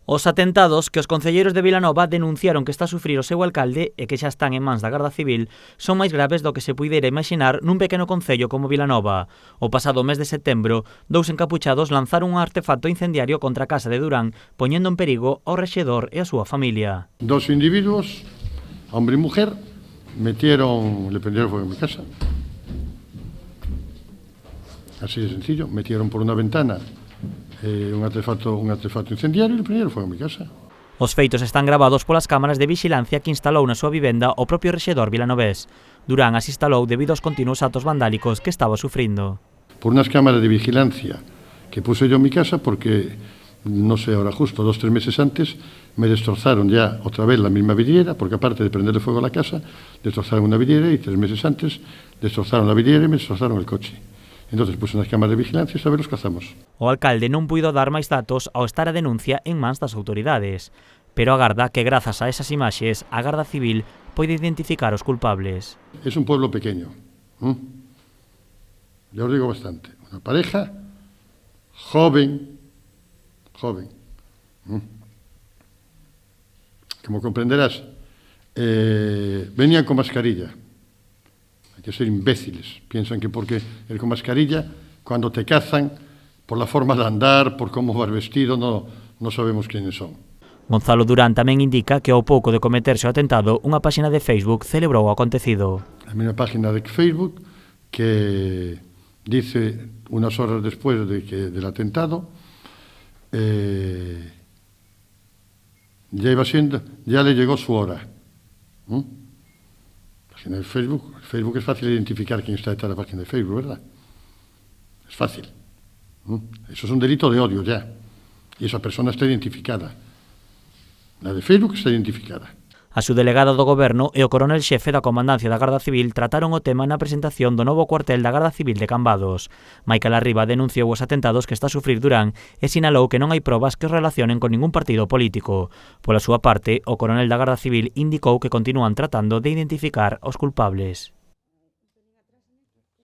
Os atentados que os concelleiros de Vilanova denunciaron que está a sufrir o seu alcalde e que xa están en mans da Garda Civil son máis graves do que se puidera imaginar nun pequeno concello como Vilanova. O pasado mes de setembro, dous encapuchados lanzaron un artefacto incendiario contra a casa de Durán, poñendo en perigo ao rexedor e a súa familia. Dos individuos, hombre e mujer, le prendieron fuego en mi casa. Así de sencillo, metieron por una ventana un artefacto incendiario e le prendieron fuego en mi casa. Os feitos están gravados polas cámaras de vixilancia que instalou na súa vivenda o propio rexedor vilanovés. Durán as instalou debido aos continuos actos vandálicos que estaba sufrindo. Por unas cámaras de vigilancia que puse yo en mi casa porque, no sé, ahora justo 2 o 3 meses antes me destrozaron ya otra vez la misma vidriera, porque aparte de prenderle fuego a la casa, destrozaron una vidriera y 3 meses antes destrozaron la vidriera y me destrozaron el coche. Entonces puse unas cámaras de vigilancia e saber os cazamos. O alcalde non puido dar máis datos ao estar a denuncia en mans das autoridades, pero agarda que grazas a esas imaxes a Garda Civil pode identificar os culpables. Es un pueblo pequeño. Ya os digo bastante. Una pareja joven. Como comprenderás, venían con mascarilla. Hay que ser imbéciles. Piensan que porque ir con mascarilla, cuando te cazan, por la forma de andar, por cómo vas vestido, no sabemos quiénes son. Gonzalo Durán tamén indica que ao pouco de cometerse o atentado, unha páxina de Facebook celebrou o acontecido. Hay una página de Facebook que dice, unas horas después del atentado, ya le llegó su hora. Página de Facebook es fácil identificar quién está detrás de la página de Facebook, ¿verdad? Es fácil. Eso es un delito de odio ya. Y esa persona está identificada. La de Facebook está identificada. A subdelegada do Goberno e o coronel xefe da Comandancia da Garda Civil trataron o tema na presentación do novo cuartel da Garda Civil de Cambados. Michael Arriba denunciou os atentados que está a sufrir Durán e sinalou que non hai probas que os relacionen con ningún partido político. Pola súa parte, o coronel da Garda Civil indicou que continúan tratando de identificar os culpables.